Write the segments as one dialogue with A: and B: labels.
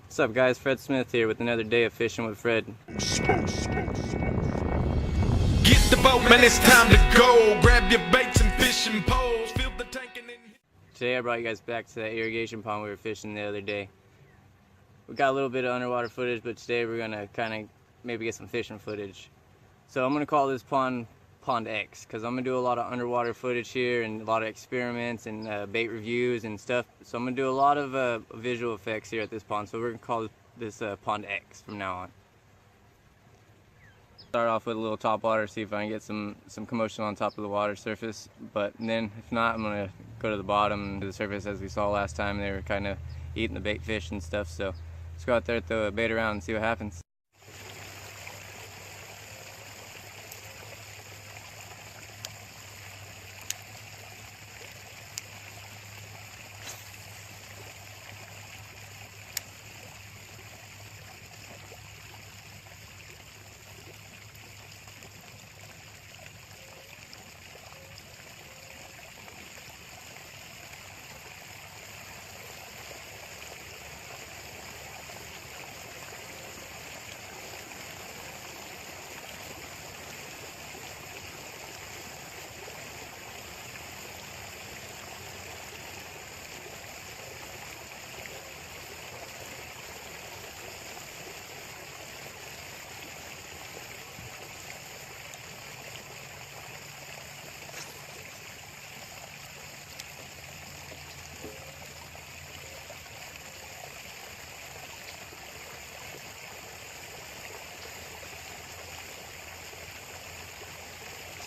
A: What's up guys, Fred Smith here with another day of Fishing with Fred.
B: Get the boat, man, it's time to go. Grab your baits and fishing poles. Fill the tank and then...
A: Today I brought you guys back to that irrigation pond we were fishing the other day. We got a little bit of underwater footage, but today we're going to kind of maybe get some fishing footage. So I'm going to call this pond Pond X, because I'm going to do a lot of underwater footage here and a lot of experiments and bait reviews and stuff. So I'm going to do a lot of visual effects here at this pond. So we're going to call this Pond X from now on. Start off with a little top water, see if I can get some commotion on top of the water surface. But then if not, I'm going to go to the bottom to the surface as we saw last time. They were kind of eating the bait fish and stuff. So let's go out there, throw a bait around and see what happens.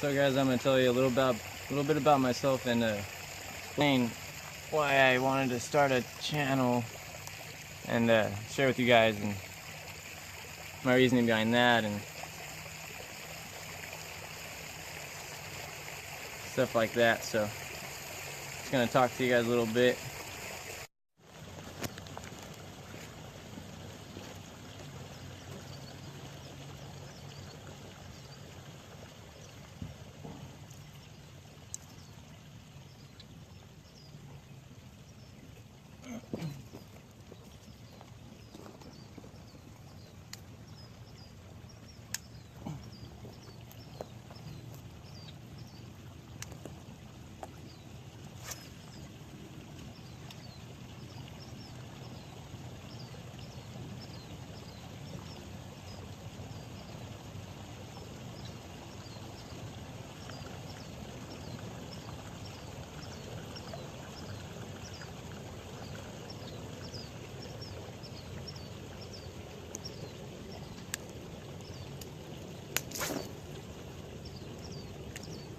A: So guys, I'm going to tell you a little bit about myself and explain why I wanted to start a channel and share with you guys and my reasoning behind that and stuff like that. So just going to talk to you guys a little bit.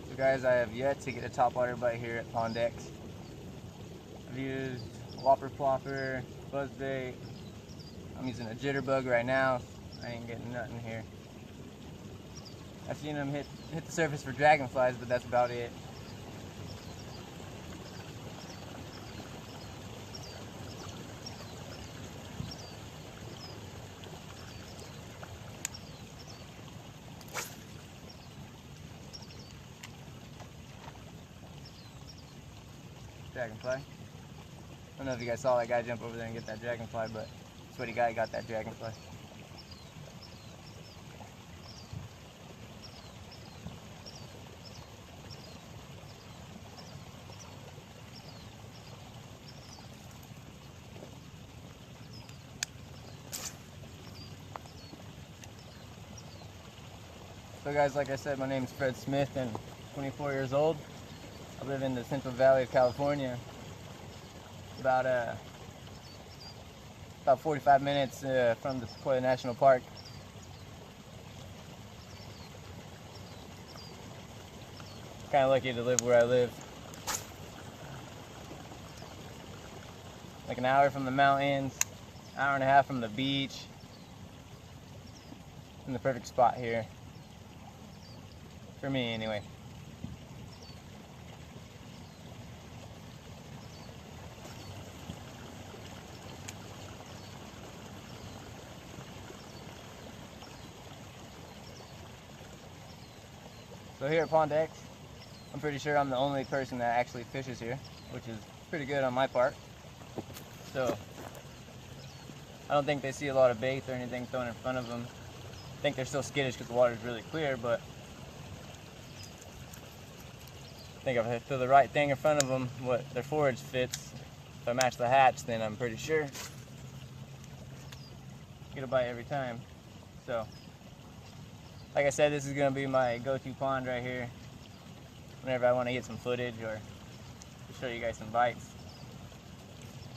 A: So guys, I have yet to get a topwater bite here at Pond X. I've used whopper plopper, buzzbait. I'm using a jitterbug right now. I ain't getting nothing here. I've seen them hit the surface for dragonflies, but that's about it. Dragonfly. I don't know if you guys saw that guy jump over there and get that dragonfly, but that's what he got that dragonfly. So guys, like I said, my name is Fred Smith and I'm 24 years old. I live in the Central Valley of California, about 45 minutes from the Sequoia National Park. Kind of lucky to live where I live. Like an hour from the mountains, hour and a half from the beach. In the perfect spot here. For me, anyway. So here at Pond X, I'm pretty sure I'm the only person that actually fishes here, which is pretty good on my part. So I don't think they see a lot of baits or anything thrown in front of them. I think they're still skittish because the water is really clear, but I think if I throw the right thing in front of them, what their forage fits, if I match the hatch, then I'm pretty sure get a bite every time. So, like I said, this is going to be my go-to pond right here whenever I want to get some footage or to show you guys some bites.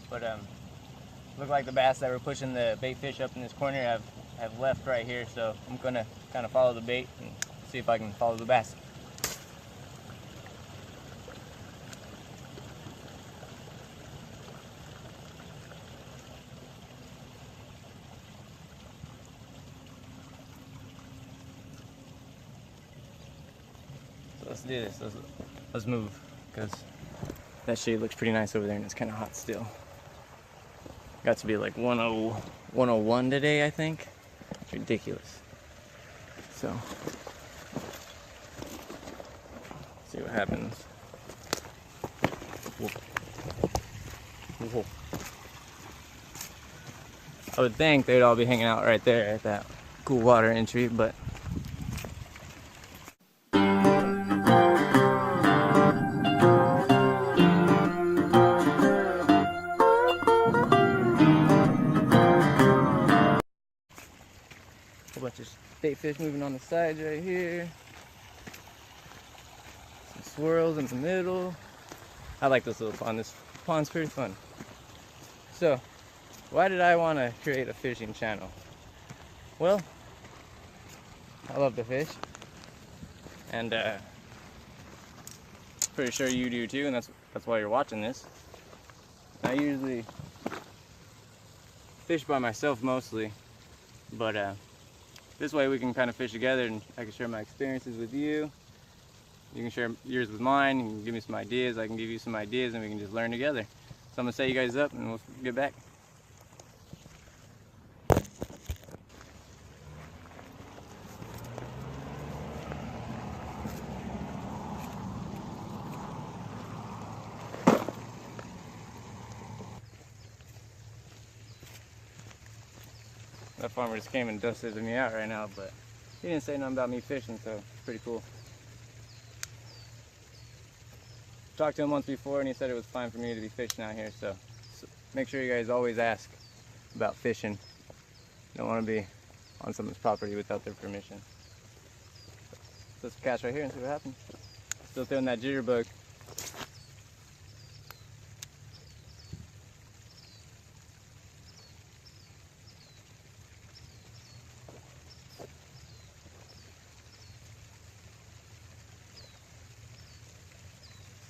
A: But look like the bass that were pushing the bait fish up in this corner have left right here, so I'm going to kind of follow the bait and see if I can follow the bass. Let's do this. Let's move, because that shade looks pretty nice over there and it's kind of hot still. Got to be like 101 today, I think. It's ridiculous. So, see what happens. Whoa. Whoa. I would think they'd all be hanging out right there at that cool water entry, but a bunch of bait fish moving on the sides right here. Some swirls in the middle. I like this little pond. This pond's pretty fun. So, why did I want to create a fishing channel? Well, I love to fish, and pretty sure you do too, and that's why you're watching this. I usually fish by myself mostly, but this way we can kind of fish together, and I can share my experiences with you. You can share yours with mine. You can give me some ideas. I can give you some ideas, and we can just learn together. So I'm gonna set you guys up, and we'll get back. That farmer just came and dusted me out right now, but he didn't say nothing about me fishing, so it's pretty cool. Talked to him once before and he said it was fine for me to be fishing out here, so make sure you guys always ask about fishing. You don't want to be on someone's property without their permission. So let's cast right here and see what happens. Still throwing that jitterbug.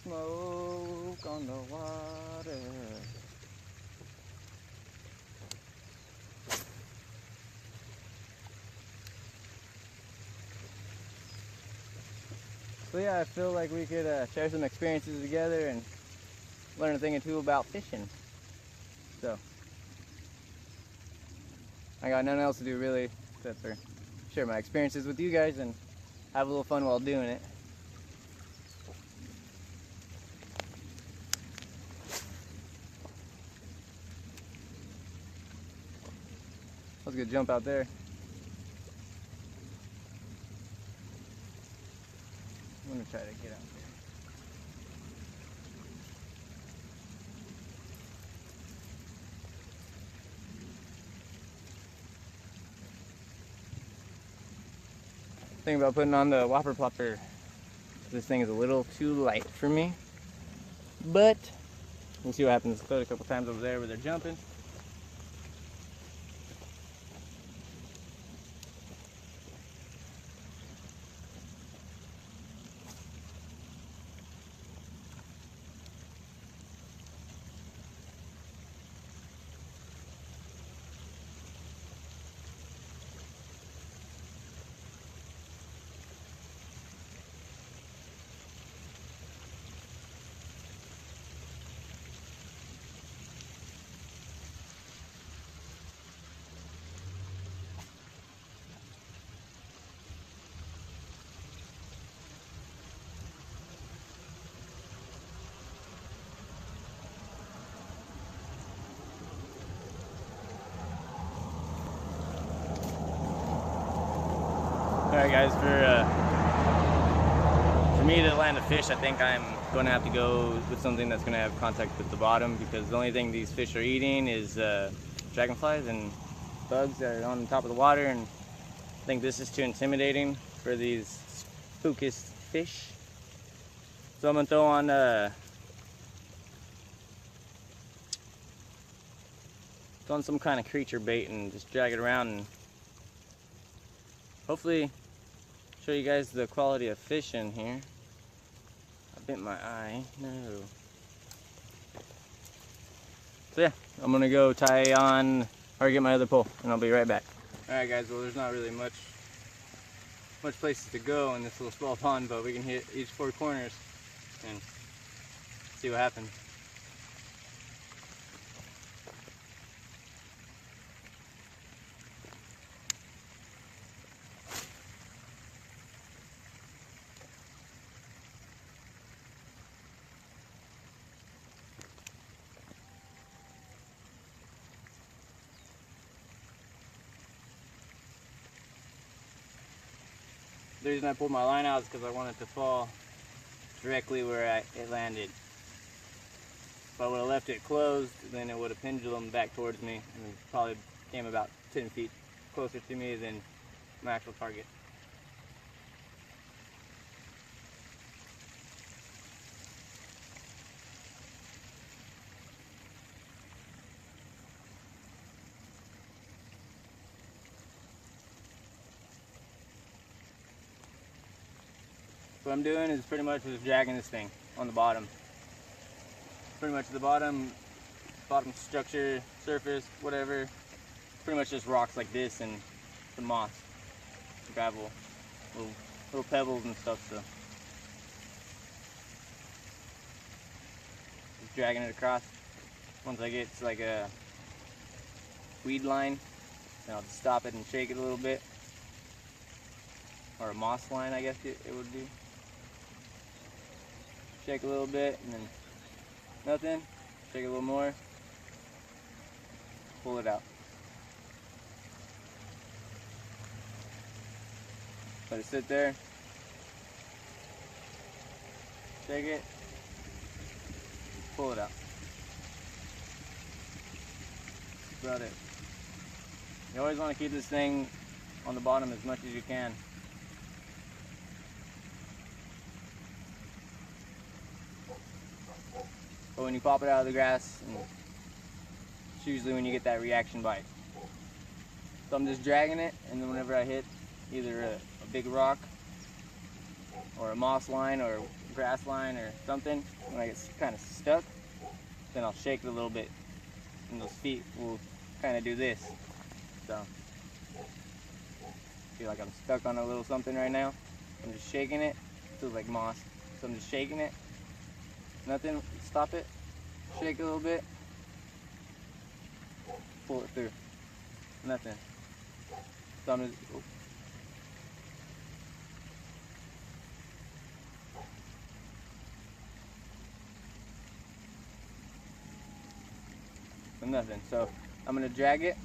A: Smoke on the water. So yeah, I feel like we could share some experiences together and learn a thing or two about fishing. So I got nothing else to do really except for share my experiences with you guys and have a little fun while doing it. That was a good jump out there. I'm gonna try to get out there. Thinking about putting on the whopper plopper. This thing is a little too light for me, but we'll see what happens. Throw it a couple times over there where they're jumping. Alright guys, for me to land a fish, I think I'm going to have to go with something that's going to have contact with the bottom, because the only thing these fish are eating is dragonflies and bugs that are on the top of the water, and I think this is too intimidating for these spookest fish. So I'm going to throw on some kind of creature bait and just drag it around, and hopefully show you guys the quality of fish in here. I bit my eye. No. So yeah, I'm gonna go tie on or get my other pole, and I'll be right back. Alright guys, well there's not really much places to go in this little small pond, but we can hit each 4 corners and see what happens. The reason I pulled my line out is because I want it to fall directly where it landed. If I would have left it closed, then it would have pendulum back towards me and probably came about 10 feet closer to me than my actual target. What I'm doing is pretty much just dragging this thing on the bottom. Pretty much the bottom structure, surface, whatever, pretty much just rocks like this and some moss, gravel, little pebbles and stuff. So just dragging it across. Once I get to like a weed line, then I'll just stop it and shake it a little bit, or a moss line, I guess it would be. Shake a little bit, and then nothing. Shake it a little more. Pull it out. Let it sit there. Shake it. Pull it out. That's about it. You always want to keep this thing on the bottom as much as you can. But when you pop it out of the grass, it's usually when you get that reaction bite. So I'm just dragging it, and then whenever I hit either a big rock or a moss line or a grass line or something, when I get kind of stuck, then I'll shake it a little bit, and those feet will kind of do this. So I feel like I'm stuck on a little something right now. I'm just shaking it. It feels like moss. So I'm just shaking it. Nothing, stop it, shake a little bit, pull it through, nothing. So I'm just, nothing. So I'm gonna drag it,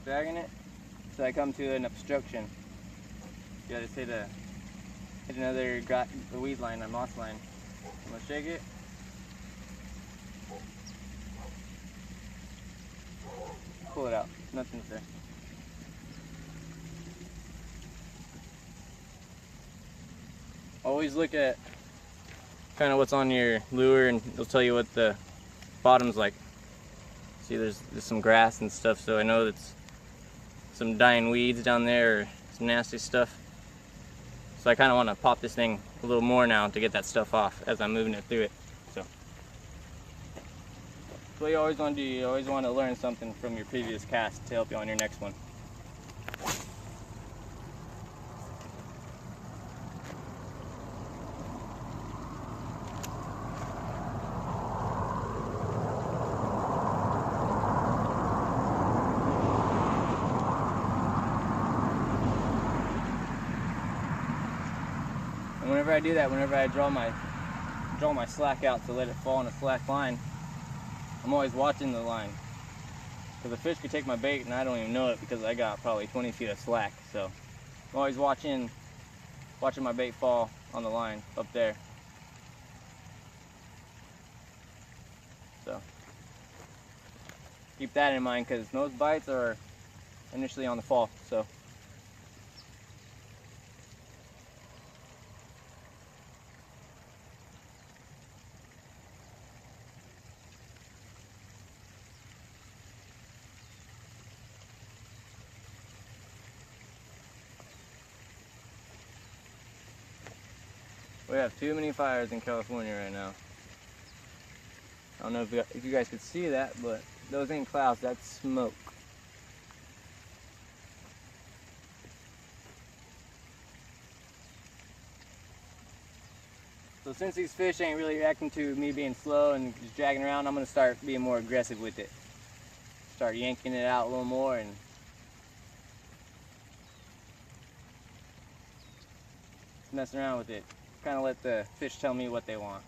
A: dragging it, so I come to an obstruction. You gotta hit another weed line or moss line. I'm gonna shake it. Pull it out. Nothing's there. Always look at kind of what's on your lure, and it'll tell you what the bottom's like. See, there's some grass and stuff, so I know that's some dying weeds down there or some nasty stuff. So I kind of want to pop this thing a little more now to get that stuff off as I'm moving it through it. So that's what you always want to do. You always want to learn something from your previous cast to help you on your next one. Whenever I do that, whenever I draw my slack out to let it fall on a slack line, I'm always watching the line. because the fish could take my bait and I don't even know it because I got probably 20 feet of slack. So I'm always watching my bait fall on the line up there. So keep that in mind, because most bites are initially on the fall. So we have too many fires in California right now. I don't know if you guys could see that, but those ain't clouds, that's smoke. So since these fish ain't really reacting to me being slow and just dragging around, I'm gonna start being more aggressive with it. Start yanking it out a little more and messing around with it. Kind of let the fish tell me what they want.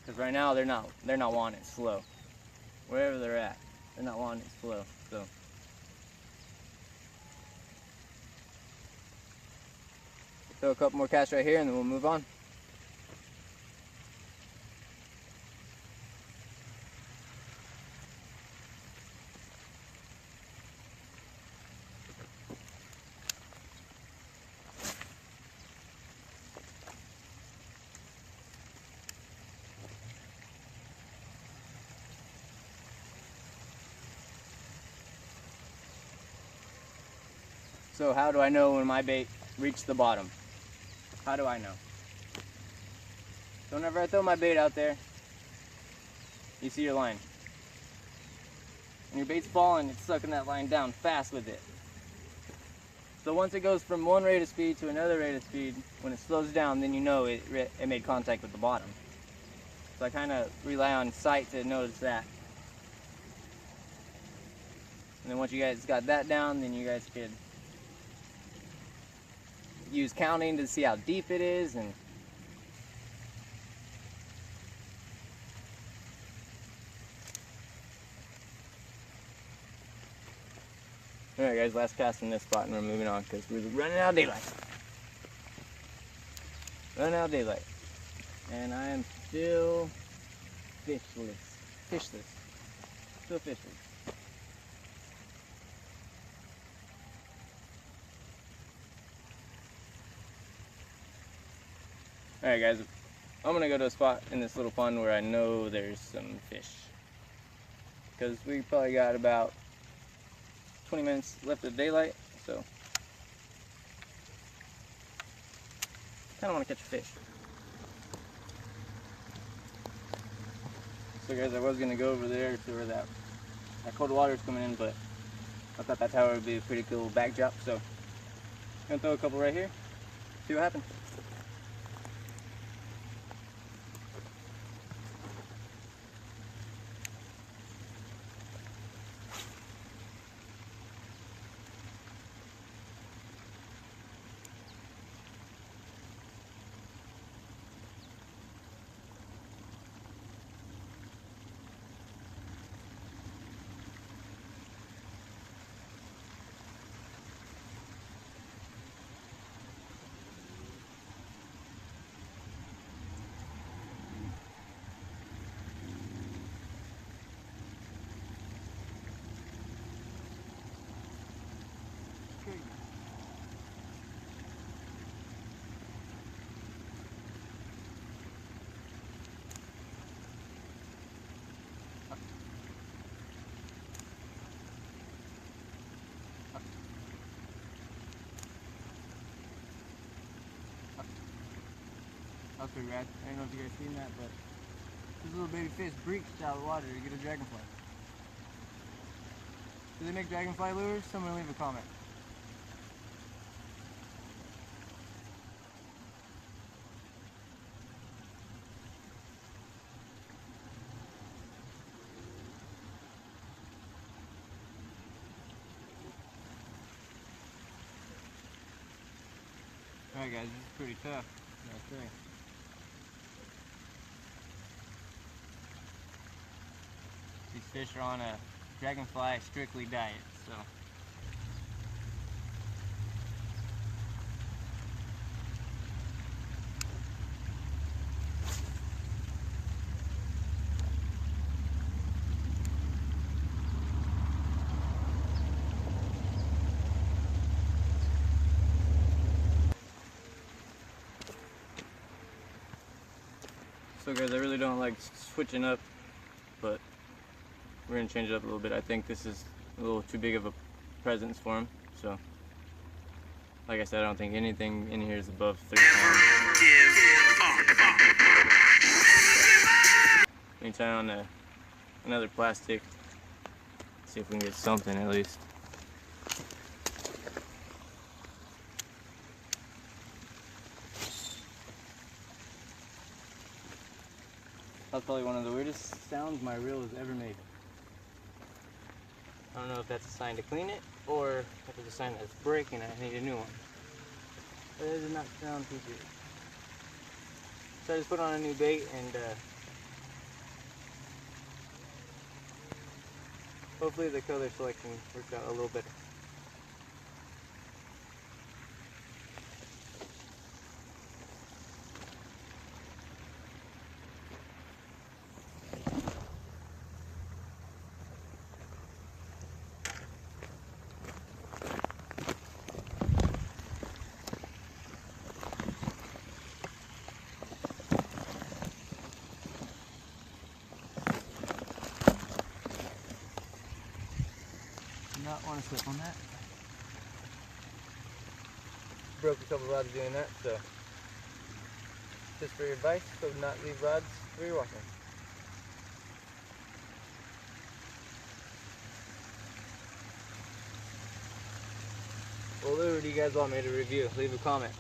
A: Because right now they're not wanting it slow. Wherever they're at, they're not wanting it slow. So throw a couple more casts right here and then we'll move on. So how do I know when my bait reached the bottom? How do I know? So whenever I throw my bait out there, you see your line. And your bait's falling, it's sucking that line down fast with it. So once it goes from one rate of speed to another rate of speed, when it slows down, then you know it made contact with the bottom. So I kind of rely on sight to notice that. And then once you guys got that down, then you guys could use counting to see how deep it is. And alright guys, last cast in this spot and we're moving on because we're running out of daylight. Running out of daylight. And I am still fishless. Still fishless. Alright guys, I'm gonna go to a spot in this little pond where I know there's some fish. Because we probably got about 20 minutes left of daylight, so kinda wanna catch a fish. So guys, I was gonna go over there to where that cold water is coming in, but I thought that tower would be a pretty cool backdrop, so I'm gonna throw a couple right here, see what happens. Okay, Rad. I don't know if you guys seen that, but this little baby fish breached out of the water to get a dragonfly. Do they make dragonfly lures? Someone leave a comment. Alright guys, this is pretty tough. Okay. These fish are on a dragonfly strictly diet. So. So guys, I really don't like switching up, but we're gonna change it up a little bit. I think this is a little too big of a presence for him. So, like I said, I don't think anything in here is above 3 pounds. Let me tie on another plastic. See if we can get something at least. That's probably one of the weirdest sounds my reel has ever made. I don't know if that's a sign to clean it, or if it's a sign that it's breaking and I need a new one. But it does not sound too good. So I just put on a new bait and hopefully the color selection works out a little better. Not want to slip on that. Broke a couple rods doing that, so just for your advice, so not leave rods where you're walking. What lure do you guys want me to review? Leave a comment.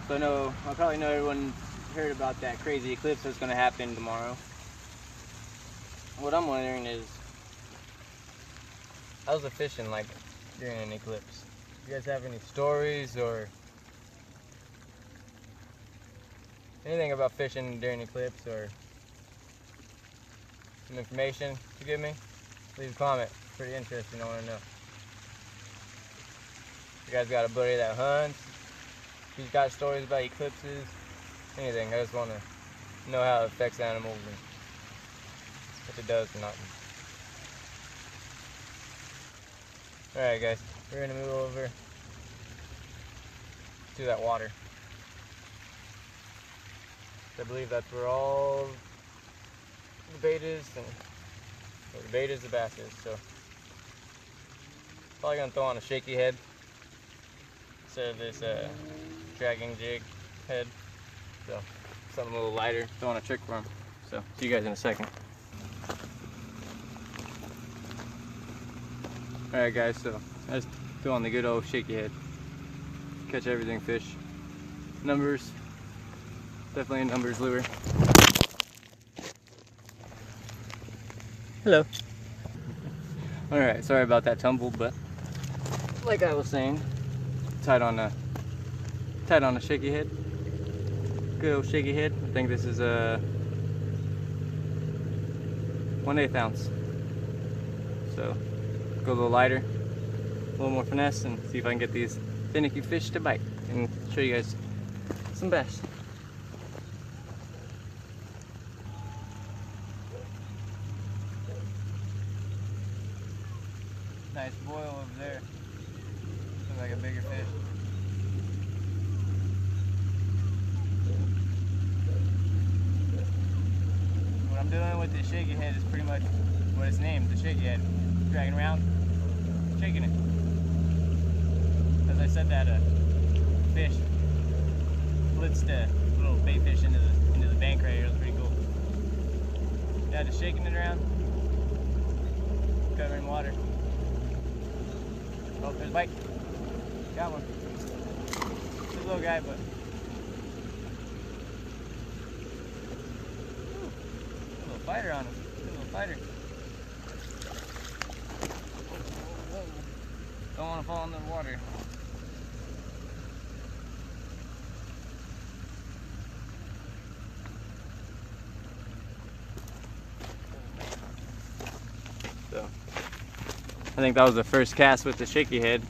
A: So I probably know everyone heard about that crazy eclipse that's going to happen tomorrow. What I'm wondering is, how's the fishing like during an eclipse? You guys have any stories or anything about fishing during eclipse, or some information to give me? Leave a comment. Pretty interesting. I want to know. You guys got a buddy that hunts? He's got stories about eclipses? Anything. I just want to know how it affects animals and if it does or not. Alright guys, we're gonna move over to that water. I believe that's where all the bait is, and where the bait is, the bass is. So probably gonna throw on a shaky head instead of this dragging jig head. So something a little lighter, throw on a trick worm. So see you guys in a second. Alright guys, so I just threw on the good old shaky head. Catch everything fish. Numbers. Definitely a numbers lure. Hello. Alright, sorry about that tumble, but like I was saying, tied on a shaky head. Good old shaky head. I think this is a 1/8 ounce. So go a little lighter, a little more finesse, and see if I can get these finicky fish to bite and show you guys some bass. Nice boil over there. Looks like a bigger fish. What I'm doing with this shaky head is pretty much what it's named, the shaky head. Dragging around, shaking it. As I said, that fish blitzed a little bait fish into the bank right here. It was pretty cool. Yeah, just shaking it around, covering water. Oh, there's a bite. Got one. It's a little guy, but a little fighter on him. A little fighter. Don't want to fall in the water. think that was the first cast with the shaky head.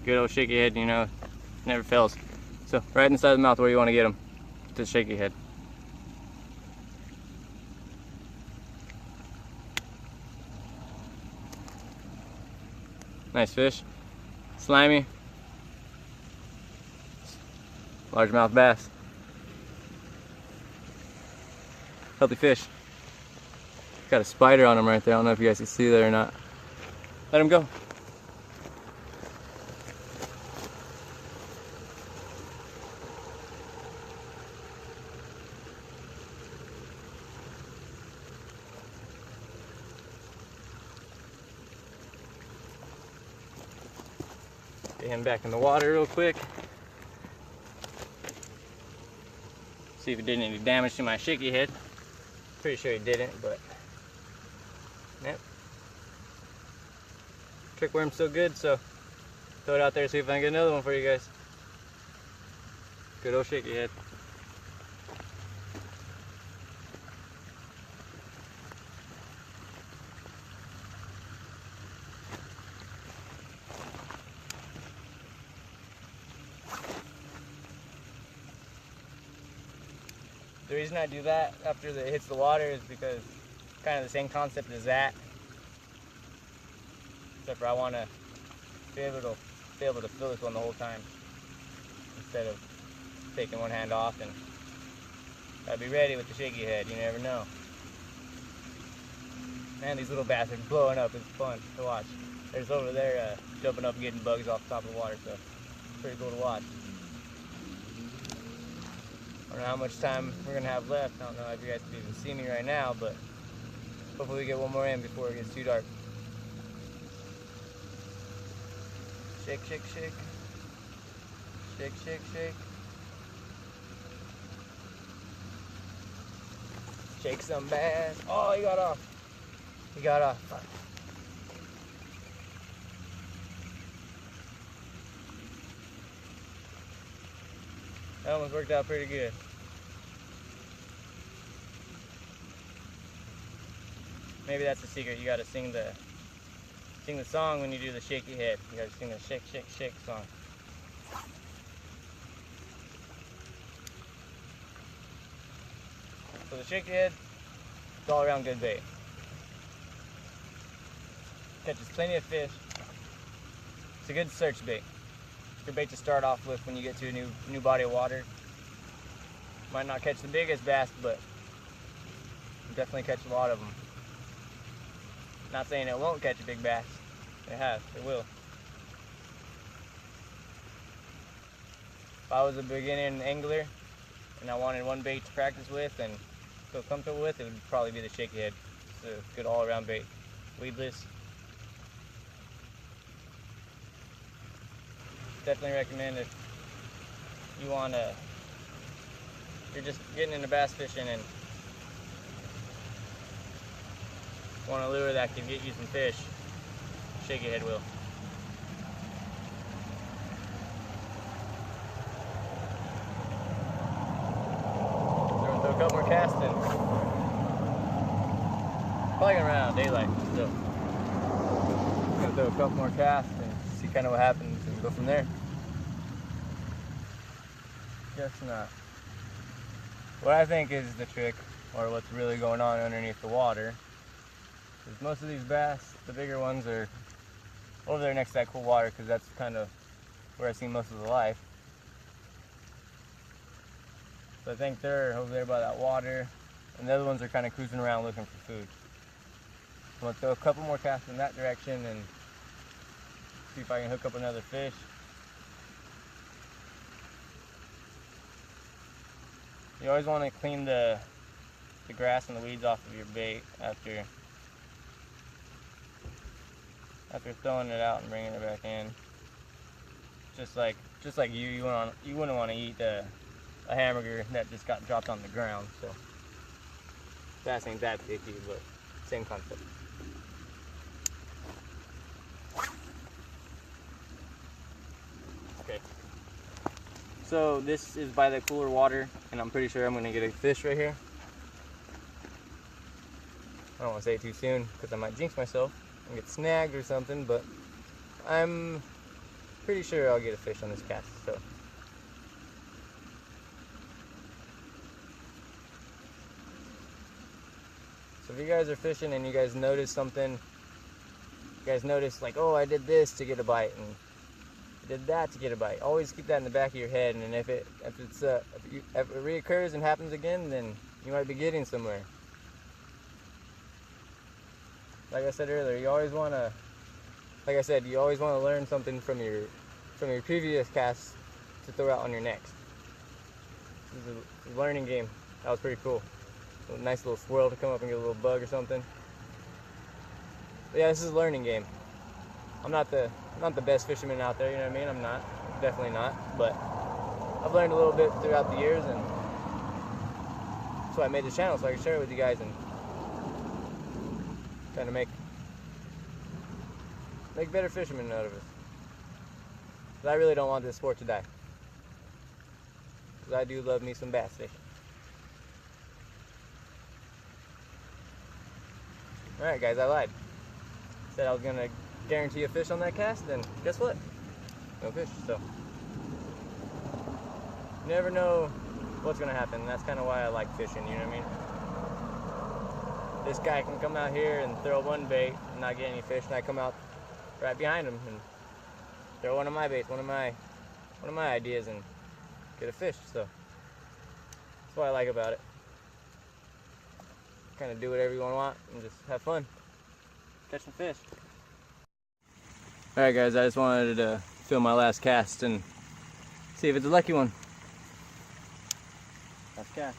A: Good old shaky head, you know, never fails. So right inside the mouth where you want to get them, the shaky head. Nice fish, slimy, largemouth bass. Healthy fish. Got a spider on him right there. I don't know if you guys can see that or not. Let him go. Get him back in the water real quick. See if it did any damage to my shaky head. Pretty sure he didn't, but yep. Trick worm's still good, so throw it out there, see if I can get another one for you guys. Good old shaky head. The reason I do that after it hits the water is because kind of the same concept as that. Except for I want to be able to feel this one the whole time instead of taking one hand off, and gotta be ready with the shaky head. You never know. Man, these little bastards blowing up. It's fun to watch. There's over there jumping up and getting bugs off the top of the water, so it's pretty cool to watch. I don't know how much time we're gonna have left. I don't know if you guys can even see me right now, but hopefully we get one more in before it gets too dark. Shake, shake, shake. Shake, shake, shake. Shake some bass. Oh, he got off. He got off. Fuck. That almost worked out pretty good. Maybe that's the secret. You gotta sing the song when you do the shaky head. You gotta sing the shake, shake, shake song. So the shaky head, it's all around good bait. Catches plenty of fish. It's a good search bait. It's a good bait to start off with when you get to a new body of water. Might not catch the biggest bass, but you definitely catch a lot of them. Not saying it won't catch a big bass. It has. It will. If I was a beginning angler and I wanted one bait to practice with and feel comfortable with, it would probably be the shaky head. It's a good all-around bait. Weedless. Definitely recommend if you you're just getting into bass fishing and want a lure that can get you some fish, shaky head will. So we're gonna throw a couple more casts in. Probably gonna run out of daylight still. We're gonna throw a couple more casts and see kind of what happens and go from there. Just not. What I think is the trick, or what's really going on underneath the water, is most of these bass, the bigger ones, are over there next to that cool water, because that's kind of where I've seen most of the life. So I think they're over there by that water, and the other ones are kind of cruising around looking for food. So I'm going to throw a couple more casts in that direction and see if I can hook up another fish. You always want to clean the grass and the weeds off of your bait after throwing it out and bringing it back in. Just like you wouldn't want to eat a hamburger that just got dropped on the ground. So bass ain't that picky, but same concept. Okay. So this is by the cooler water, and I'm pretty sure I'm gonna get a fish right here. I don't want to say it too soon because I might jinx myself and get snagged or something, but I'm pretty sure I'll get a fish on this cast. So if you guys are fishing and you guys notice something, you guys notice like, oh, I did this to get a bite and I did that to get a bite, always keep that in the back of your head, and if it reoccurs and happens again, then you might be getting somewhere. Like I said earlier, you always want to, like I said, you always want to learn something from your previous casts to throw out on your next. This is a learning game. That was pretty cool. A nice little swirl to come up and get a little bug or something. But yeah, this is a learning game. I'm not the best fisherman out there, you know what I mean? I'm not, definitely not. But I've learned a little bit throughout the years, and that's why I made the channel, so I can share it with you guys and kind of make better fishermen out of us. But I really don't want this sport to die, because I do love me some bass fishing. Alright guys, I lied. Said I was going to guarantee a fish on that cast, and guess what? No fish, so. You never know what's going to happen, and that's kind of why I like fishing, you know what I mean? This guy can come out here and throw one bait and not get any fish, and I come out right behind him and throw one of my baits, one of my ideas, and get a fish, so. That's what I like about it. Kind of do whatever you want and just have fun. Catch some fish. Alright guys, I just wanted to film my last cast and see if it's a lucky one. Last cast.